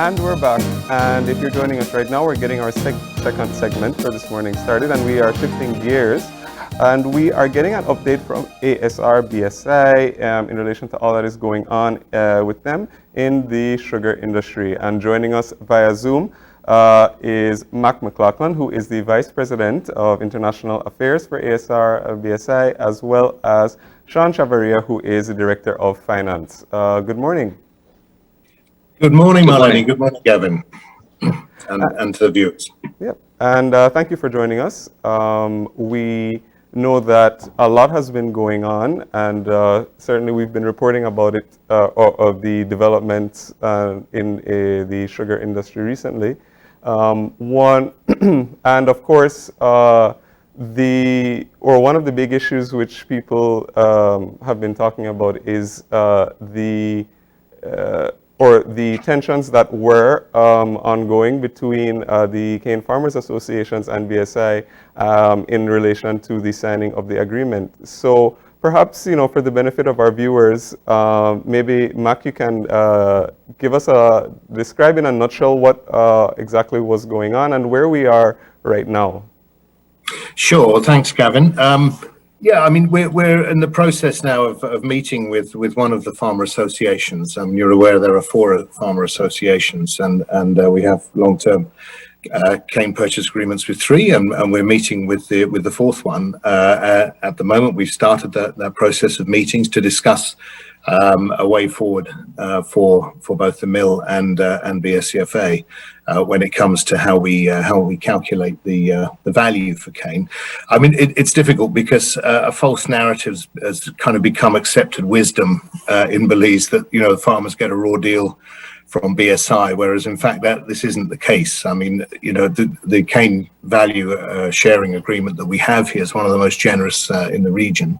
And we're back. And if you're joining us right now, we're getting our second segment for this morning started, and we are shifting gears. And we are getting an update from ASR B.E.C in relation to all that is going on with them in the sugar industry. And joining us via Zoom is Mac McLaughlin, who is the Vice President of International Affairs for ASR B.E.C, as well as Sean Chavaria, who is the Director of Finance. Good morning. Good morning, Marlene. Good morning, Gavin, and to the viewers. Yep, and thank you for joining us. We know that a lot has been going on, and certainly we've been reporting about it, of the developments in the sugar industry recently. One, and of course, one of the big issues which people have been talking about is the tensions that were ongoing between the Cane Farmers Associations and B.E.C in relation to the signing of the agreement. So perhaps, for the benefit of our viewers, maybe Mac, you can describe in a nutshell what exactly was going on and where we are right now. Sure, thanks, Gavin. Yeah, I mean, we're in the process now of meeting with one of the farmer associations. You're aware there are 4 farmer associations, and we have long-term cane purchase agreements with 3, and we're meeting with the 4th one. At the moment, we've started that process of meetings to discuss a way forward for both the mill and BSCFA when it comes to how we calculate the value for cane. I mean, it's difficult because a false narrative has kind of become accepted wisdom in Belize that the farmers get a raw deal from B.E.C, whereas in fact this isn't the case. I mean, the cane value sharing agreement that we have here is one of the most generous in the region.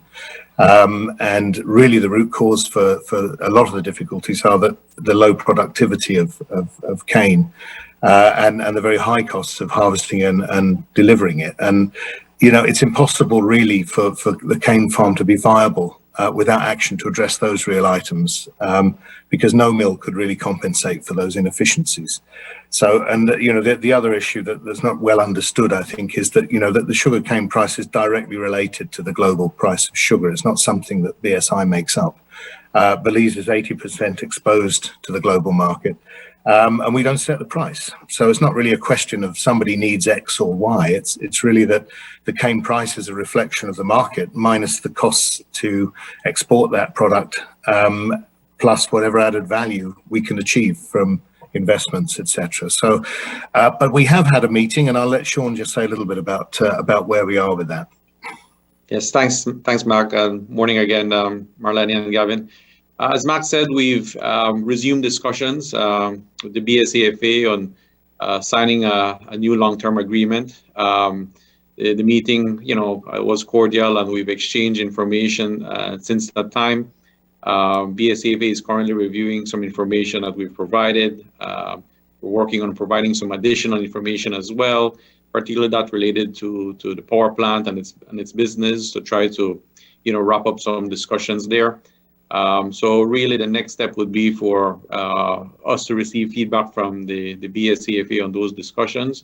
And really the root cause for a lot of the difficulties are the low productivity of cane and the very high costs of harvesting and delivering it. And, it's impossible really for the cane farm to be viable without action to address those real items, because no mill could really compensate for those inefficiencies. So, and the other issue that's not well understood, I think, is that that the sugar cane price is directly related to the global price of sugar. It's not something that B.E.C makes up. Belize is 80% exposed to the global market, and we don't set the price. So it's not really a question of somebody needs X or Y. It's really that the cane price is a reflection of the market minus the costs to export that product, plus whatever added value we can achieve from investments, etc. So, but we have had a meeting, and I'll let Sean just say a little bit about where we are with that. Yes, thanks, Mark. Morning again, Marlene and Gavin. As Mark said, we've resumed discussions with the BSCFA on signing a new long-term agreement. The meeting, was cordial, and we've exchanged information since that time. BSCFA is currently reviewing some information that we've provided. We're working on providing some additional information as well, particularly that related to the power plant and its business, to try to wrap up some discussions there. So really the next step would be for us to receive feedback from the BSCFA on those discussions.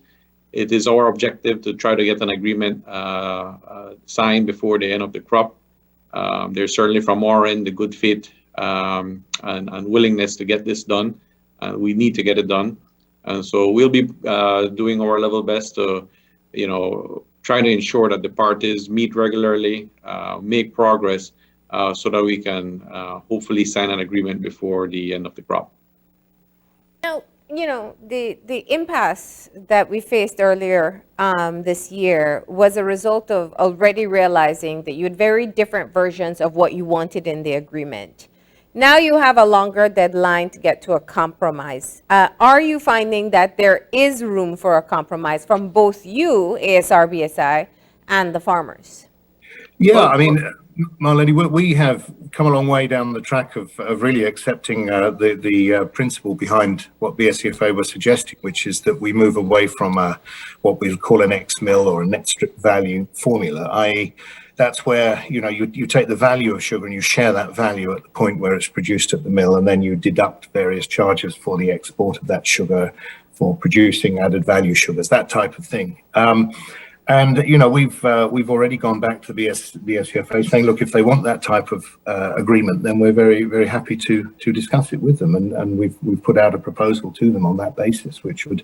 It is our objective to try to get an agreement signed before the end of the crop. There's certainly from our end the good faith and willingness to get this done. We need to get it done. And so we'll be doing our level best to, try to ensure that the parties meet regularly, make progress, so that we can hopefully sign an agreement before the end of the crop. Now, the impasse that we faced earlier this year was a result of already realizing that you had very different versions of what you wanted in the agreement. Now you have a longer deadline to get to a compromise. Are you finding that there is room for a compromise from both you, ASR B.E.C, and the farmers? Yeah, Well, I mean, Marlene, we have come a long way down the track of really accepting the principle behind what BSCFA was suggesting, which is that we move away from what we call an ex-mill or a net strip value formula, i.e. that's where, you take the value of sugar and you share that value at the point where it's produced at the mill, and then you deduct various charges for the export of that sugar, for producing added value sugars, that type of thing. And we've already gone back to the BSCFA saying, look, if they want that type of agreement, then we're very, very happy to discuss it with them, and we've put out a proposal to them on that basis, which would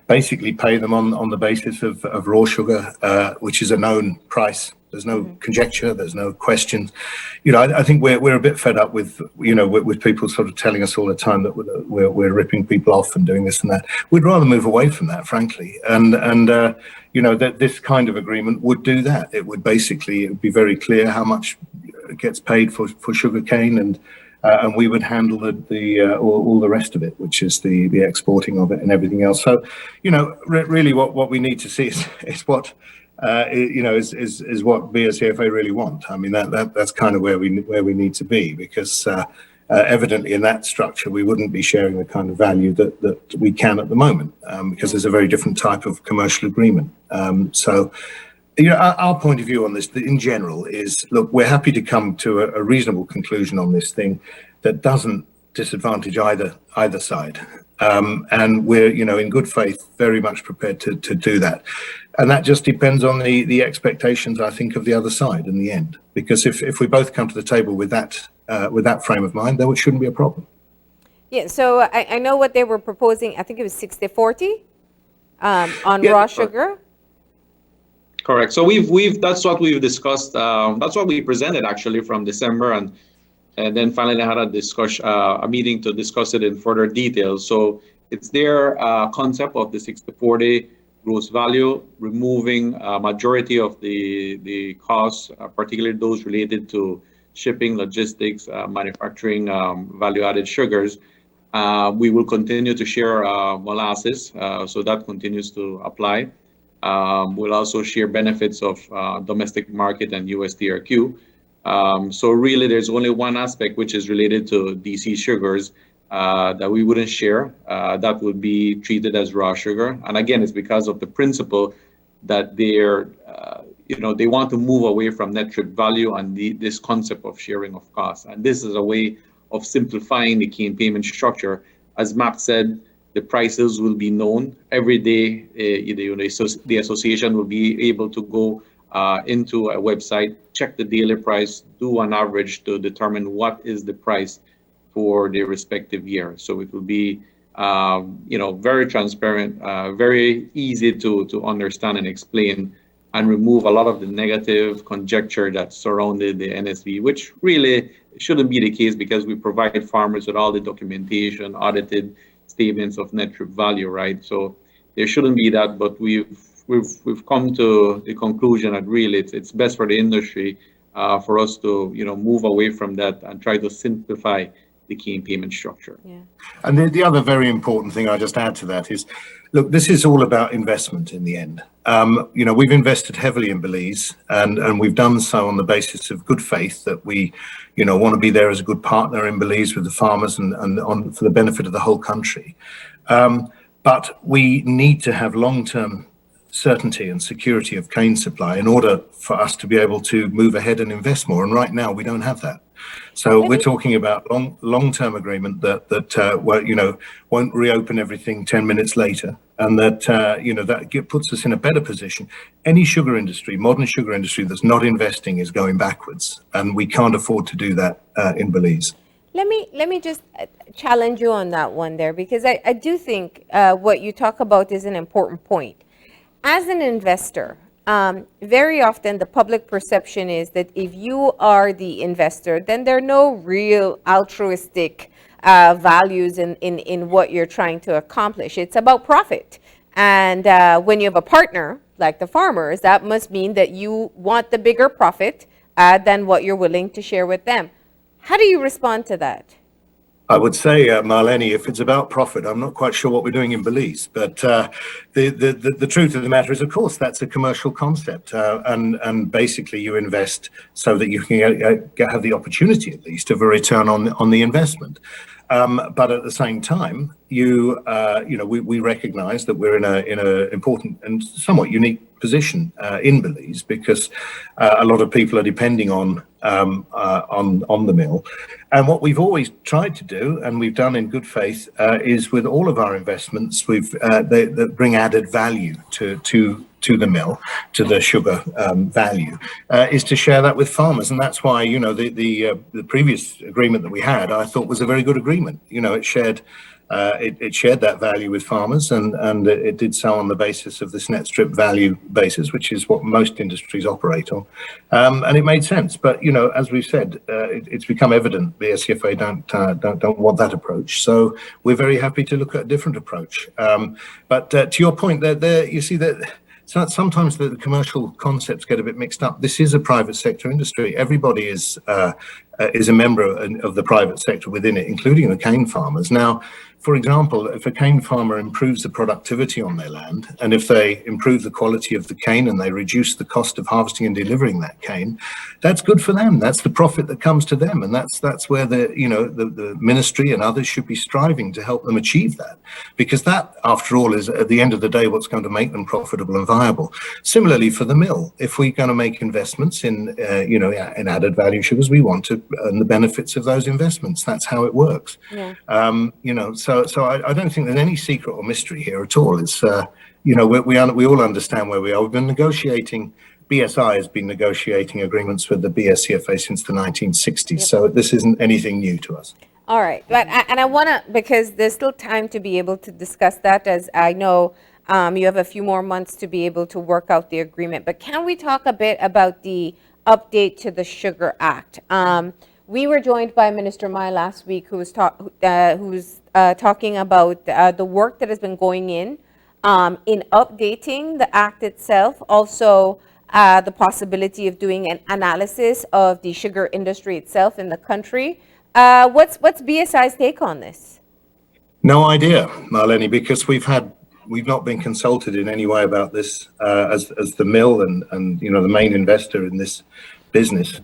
basically pay them on the basis of raw sugar, which is a known price. There's no conjecture. There's no questions. I think we're a bit fed up with with people sort of telling us all the time that we're ripping people off and doing this and that. We'd rather move away from that, frankly. And that this kind of agreement would do that. It would be very clear how much gets paid for sugarcane, and we would handle all the rest of it, which is the exporting of it and everything else. So, really, what we need to see is what. Is what BSCFA really want. I mean, that's kind of where we need to be, because evidently in that structure we wouldn't be sharing the kind of value that we can at the moment, because there's a very different type of commercial agreement. So, our point of view on this, in general, is look, we're happy to come to a reasonable conclusion on this thing that doesn't disadvantage either side. And we're, in good faith, very much prepared to do that. And that just depends on the expectations, I think, of the other side in the end. Because if we both come to the table with that frame of mind, then it shouldn't be a problem. Yeah, so I know what they were proposing. I think it was 60-40 on raw sugar. Correct. So that's what we've discussed. That's what we presented actually from December, and then finally had a meeting to discuss it in further detail. So it's their concept of the 60-40 gross value, removing a majority of the costs, particularly those related to shipping, logistics, manufacturing, value-added sugars. We will continue to share molasses, so that continues to apply. We'll also share benefits of domestic market and USTRQ. So really, there's only one aspect which is related to DC sugars that we wouldn't share. That would be treated as raw sugar. And again, it's because of the principle that they want to move away from net trip value and this concept of sharing of costs. And this is a way of simplifying the cane payment structure. As Max said, the prices will be known every day. The association will be able to go into a website, check the daily price, do an average to determine what is the price for the respective year. So it will be, very transparent, very easy to understand and explain, and remove a lot of the negative conjecture that surrounded the NSV, which really shouldn't be the case, because we provide farmers with all the documentation, audited statements of net trip value, right? So there shouldn't be that, but we've come to the conclusion that really it's best for the industry for us to move away from that and try to simplify the cane payment structure. Yeah. And the other very important thing I just add to that is, look, this is all about investment in the end. We've invested heavily in Belize, and we've done so on the basis of good faith that we, want to be there as a good partner in Belize with the farmers and for the benefit of the whole country. But we need to have long-term certainty and security of cane supply in order for us to be able to move ahead and invest more. And right now we don't have that. So we're talking about long-term agreement that won't reopen everything 10 minutes later, and that puts us in a better position. Any sugar industry, modern sugar industry that's not investing is going backwards, and we can't afford to do that in Belize. Let me just challenge you on that one there, because I do think what you talk about is an important point. As an investor, very often the public perception is that if you are the investor, then there are no real altruistic values in what you're trying to accomplish. It's about profit. And when you have a partner, like the farmers, that must mean that you want the bigger profit than what you're willing to share with them. How do you respond to that? I would say, Marlene, if it's about profit, I'm not quite sure what we're doing in Belize. But the truth of the matter is, of course, that's a commercial concept, and basically you invest so that you can have the opportunity, at least, of a return on the investment. But at the same time, we recognise that we're in a important and somewhat unique position in Belize, because a lot of people are depending on the mill. And what we've always tried to do, and we've done in good faith, is with all of our investments, they bring added value to the mill, to the sugar value, is to share that with farmers. And that's why, the previous agreement that we had, I thought was a very good agreement. It shared that value with farmers, and it did so on the basis of this net strip value basis, which is what most industries operate on. And it made sense. But, as we've said, it's become evident the SCFA don't want that approach. So we're very happy to look at a different approach. But to your point, you see that sometimes the commercial concepts get a bit mixed up. This is a private sector industry. Everybody is a member of the private sector within it, including the cane farmers. Now, for example, if a cane farmer improves the productivity on their land, and if they improve the quality of the cane and they reduce the cost of harvesting and delivering that cane, that's good for them. That's the profit that comes to them, and that's where the ministry and others should be striving to help them achieve that, because that, after all, is at the end of the day what's going to make them profitable and viable. Similarly for the mill, if we're going to make investments in added value sugars, we want to earn the benefits of those investments. That's how it works. Yeah. So I don't think there's any secret or mystery here at all. It's we all understand where we are. We've been negotiating. BSI has been negotiating agreements with the BSCFA since the 1960s. Yep. So this isn't anything new to us. All right, but I want to, because there's still time to be able to discuss that, as I know you have a few more months to be able to work out the agreement. But can we talk a bit about the update to the Sugar Act? We were joined by Minister Mai last week, who was talking about the work that has been going in updating the act itself, also the possibility of doing an analysis of the sugar industry itself in the country. What's BSI's take on this? No idea, Marlene, because we've not been consulted in any way about this as the mill and the main investor in this business.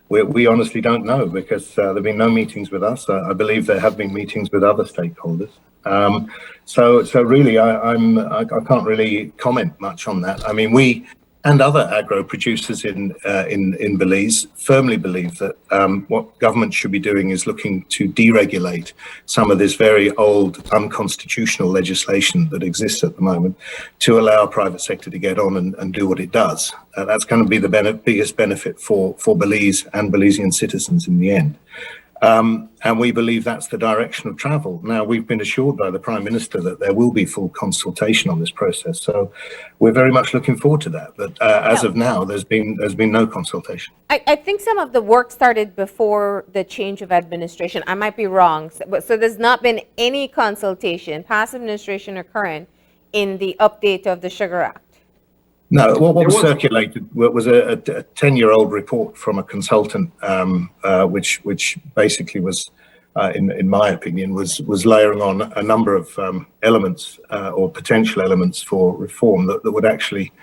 We honestly don't know, because there have been no meetings with us. I believe there have been meetings with other stakeholders. So really, I can't really comment much on that. I mean, we and other agro producers in Belize firmly believe that what government should be doing is looking to deregulate some of this very old unconstitutional legislation that exists at the moment, to allow private sector to get on and do what it does. That's going to be the biggest benefit for Belize and Belizean citizens in the end. And we believe that's the direction of travel. Now, we've been assured by the Prime Minister that there will be full consultation on this process. So we're very much looking forward to that. But as of now, there's been no consultation. I think some of the work started before the change of administration. I might be wrong. So there's not been any consultation, past administration or current, in the update of the Sugar Act. No, what was circulated was a 10-year-old report from a consultant, which basically was, in my opinion, was layering on a number of elements or potential elements for reform that would actually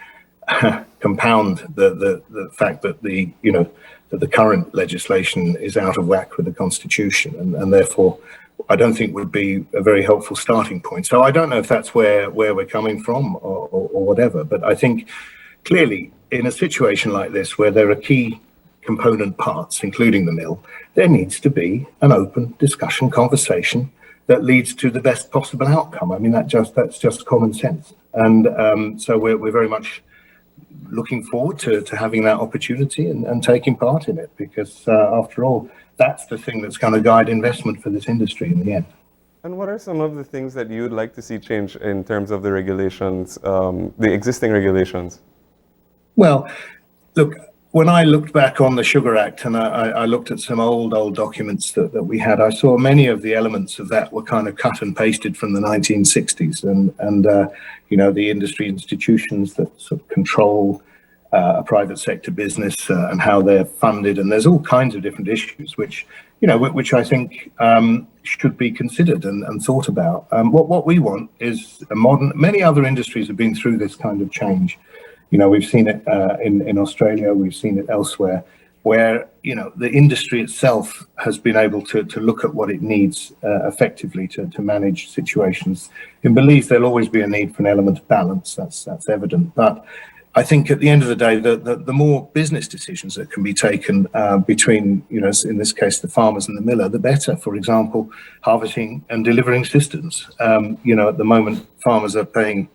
compound the fact that that the current legislation is out of whack with the Constitution, and therefore I don't think would be a very helpful starting point. So I don't know if that's where we're coming from or whatever, but I think clearly in a situation like this, where there are key component parts, including the mill, there needs to be an open discussion, conversation that leads to the best possible outcome. I mean, that's just common sense. And so we're very much looking forward to having that opportunity and taking part in it, because after all, that's the thing that's going to guide investment for this industry in the end. And what are some of the things that you would like to see change in terms of the regulations, the existing regulations? Well, look, when I looked back on the Sugar Act and I looked at some old documents that we had, I saw many of the elements of that were kind of cut and pasted from the 1960s, and the industry institutions that sort of control a private sector business and how they're funded, and there's all kinds of different issues which which I think should be considered and thought about. What we want is a modern. Many other industries have been through this kind of change. We've seen it in Australia, we've seen it elsewhere, where the industry itself has been able to look at what it needs effectively to manage situations. In Belize, there'll always be a need for an element of balance. That's evident, but I think at the end of the day, the more business decisions that can be taken between, in this case, the farmers and the miller, the better. For example, harvesting and delivering systems. At the moment, farmers are paying,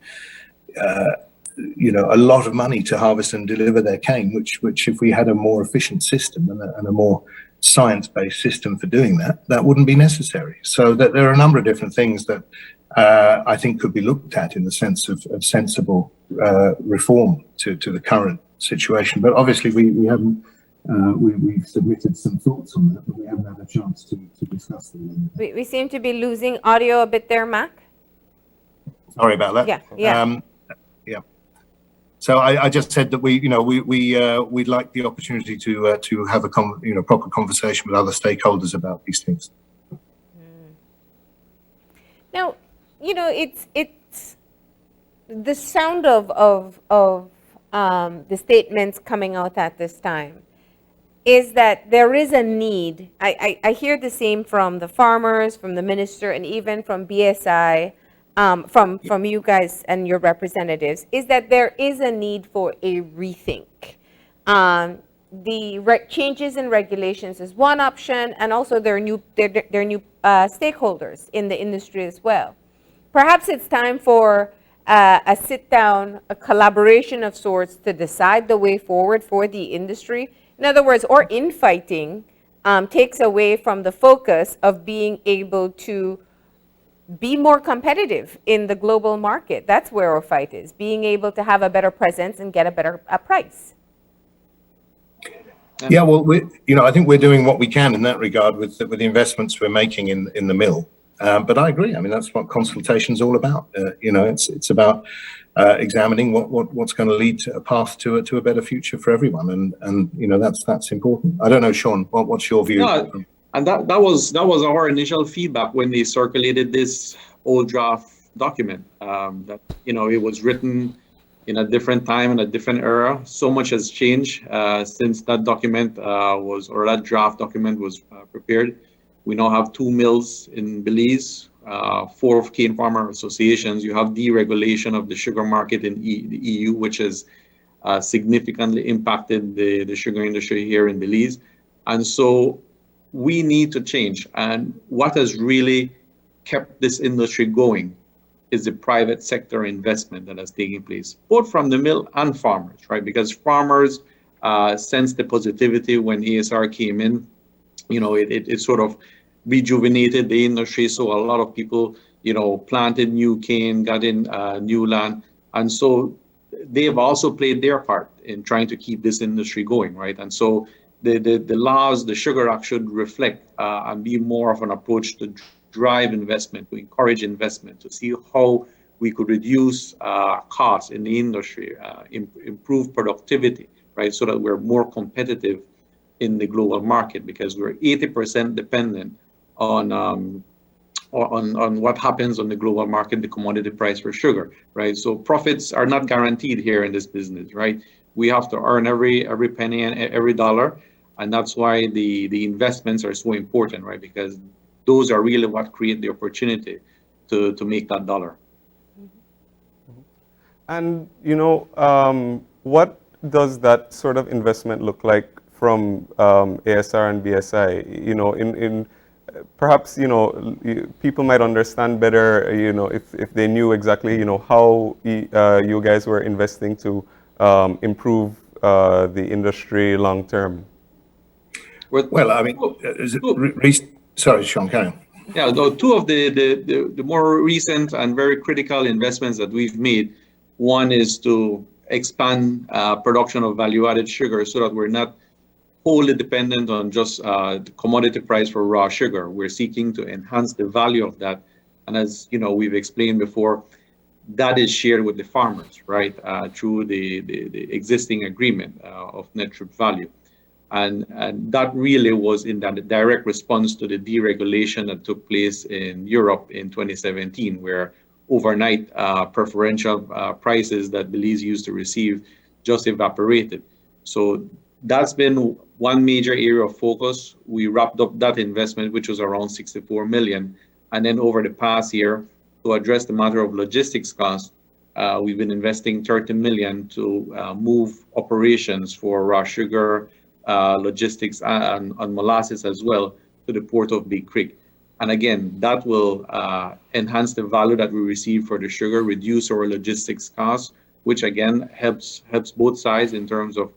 a lot of money to harvest and deliver their cane, which if we had a more efficient system and a more science-based system for doing that wouldn't be necessary. So that there are a number of different things that I think could be looked at in the sense of sensible reform to the current situation. But obviously we haven't, we've submitted some thoughts on that, but we haven't had a chance to discuss them. We seem to be losing audio a bit there, Mac. Sorry about that. Yeah. Yeah. So I just said that we'd like the opportunity to have a proper conversation with other stakeholders about these things. Now, it's the sound of the statements coming out at this time is that there is a need. I hear the same from the farmers, from the minister, and even from B.S.I. From you guys and your representatives, is that there is a need for a rethink. The changes in regulations is one option, and also there are new stakeholders in the industry as well. Perhaps it's time for a sit-down, a collaboration of sorts to decide the way forward for the industry. In other words, or infighting takes away from the focus of being able to be more competitive in the global market. That's where our fight is, being able to have a better presence and get a better price. Yeah, well, I think we're doing what we can in that regard with the investments we're making in the mill. But I agree. I mean, that's what consultation's all about. It's about examining what's going to lead to a path to a better future for everyone, and that's important. I don't know, Sean, what's your view? No, and that was our initial feedback when they circulated this old draft document. That it was written in a different time and a different era. So much has changed since that document that draft document was prepared. We now have 2 mills in Belize, 4 cane farmer associations. You have deregulation of the sugar market in the EU, which has significantly impacted the sugar industry here in Belize. And so we need to change. And what has really kept this industry going is the private sector investment that has taken place, both from the mill and farmers, right? Because farmers sensed the positivity when ASR came in. It sort of rejuvenated the industry. So a lot of people, planted new cane, got in new land. And so they've also played their part in trying to keep this industry going, right? And so the laws, the Sugar Act should reflect and be more of an approach to drive investment, to encourage investment, to see how we could reduce costs in the industry, improve productivity, right? So that we're more competitive in the global market, because we're 80% dependent on what happens on the global market, the commodity price for sugar, right? So profits are not guaranteed here in this business, right? We have to earn every penny and every dollar, and that's why the investments are so important, right? Because those are really what create the opportunity to make that dollar. And what does that sort of investment look like from ASR and B.S.I? Perhaps people might understand better if they knew exactly how you guys were investing to improve the industry long term. Well, I mean, sorry, Sean, carry on. Yeah, 2 of the more recent and very critical investments that we've made. One is to expand production of value-added sugar so that we're not wholly dependent on just the commodity price for raw sugar. We're seeking to enhance the value of that. And as we've explained before, that is shared with the farmers, right, through the existing agreement of net trip value. And that really was in that direct response to the deregulation that took place in Europe in 2017, where overnight preferential prices that Belize used to receive just evaporated. So that's been one major area of focus. We wrapped up that investment, which was around 64 million. And then over the past year, to address the matter of logistics costs, we've been investing 30 million to move operations for raw sugar, logistics, and molasses as well to the port of Big Creek. And again, that will enhance the value that we receive for the sugar, reduce our logistics costs, which again helps both sides in terms of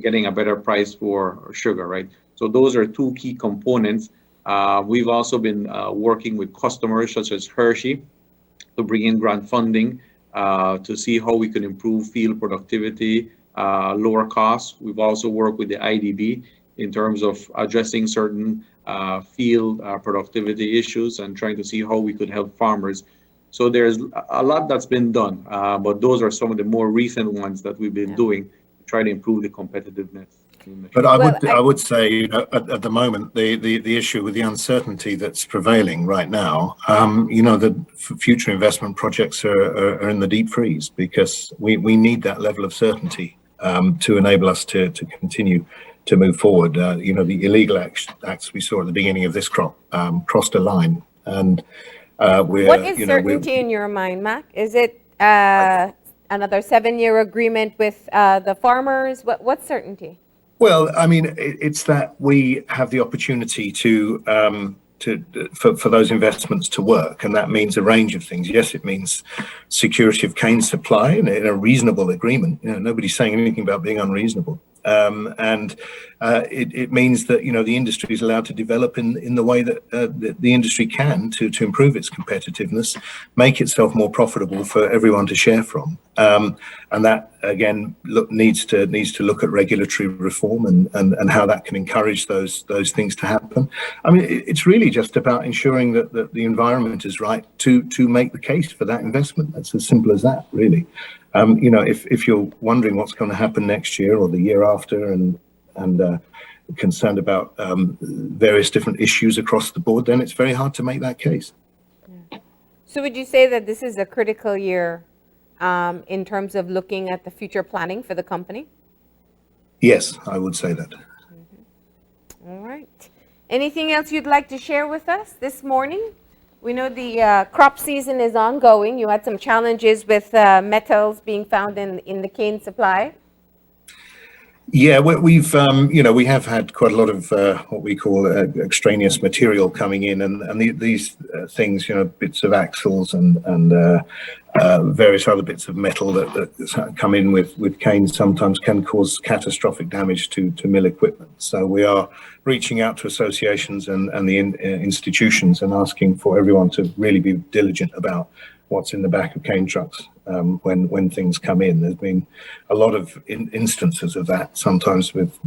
getting a better price for sugar, right? So those are two key components. We've also been working with customers such as Hershey to bring in grant funding to see how we can improve field productivity, lower costs. We've also worked with the IDB in terms of addressing certain field productivity issues and trying to see how we could help farmers. So there's a lot that's been done, but those are some of the more recent ones that we've been doing to try to improve the competitiveness. But I would say at the moment the issue with the uncertainty that's prevailing right now, the future investment projects are in the deep freeze because we need that level of certainty to enable us to continue to move forward. The illegal acts we saw at the beginning of this crop crossed a line, and what is certainty in your mind, Mac? Is it another 7-year agreement with the farmers? What's certainty? Well, I mean, it's that we have the opportunity for those investments to work, and that means a range of things. Yes, it means security of cane supply in a reasonable agreement. Nobody's saying anything about being unreasonable. And it means that the industry is allowed to develop in the way that the industry can to improve its competitiveness, make itself more profitable for everyone to share from. And that again needs to look at regulatory reform and how that can encourage those things to happen. I mean, it's really just about ensuring that the environment is right to make the case for that investment. That's as simple as that, really. If you're wondering what's going to happen next year or the year after, and concerned about various different issues across the board, then it's very hard to make that case. Yeah. So would you say that this is a critical year in terms of looking at the future planning for the company? Yes, I would say that. Mm-hmm. All right. Anything else you'd like to share with us this morning? We know the crop season is ongoing. You had some challenges with metals being found in the cane supply. Yeah, we have had quite a lot of what we call extraneous material coming in, and these things, bits of axles and various other bits of metal that come in with canes sometimes can cause catastrophic damage to mill equipment. So we are reaching out to associations and the institutions and asking for everyone to really be diligent about what's in the back of cane trucks when things come in. There's been a lot of instances of that, sometimes with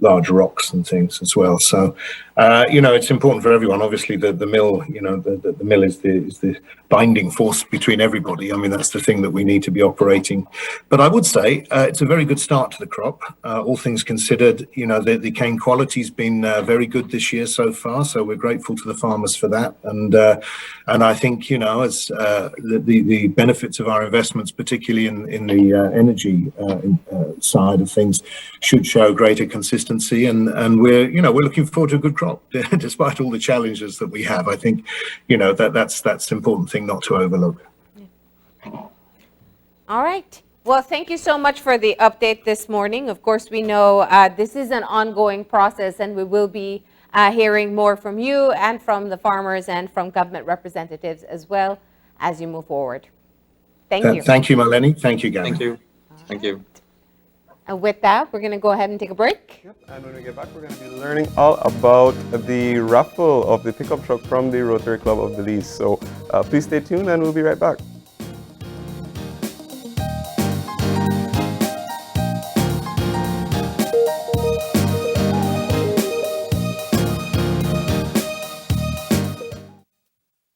large rocks and things as well. So, it's important for everyone. Obviously, the mill, the mill is the binding force between everybody. I mean, that's the thing that we need to be operating. But I would say it's a very good start to the crop. All things considered, the cane quality's been very good this year so far. So we're grateful to the farmers for that. And I think, as the benefits of our investments, particularly in the energy side of things, should show greater consistency, and we're looking forward to a good crop despite all the challenges that we have. I think that's an important thing not to overlook. All right. Well, thank you so much for the update this morning. Of course, we know this is an ongoing process, and we will be hearing more from you and from the farmers and from government representatives as well as you move forward. Thank you. Thank you, Marlene. Thank you, Gavin. Thank you. Thank you. And with that, we're going to go ahead and take a break. Yep. And when we get back, we're going to be learning all about the raffle of the pickup truck from the Rotary Club of Belize. So please stay tuned and we'll be right back.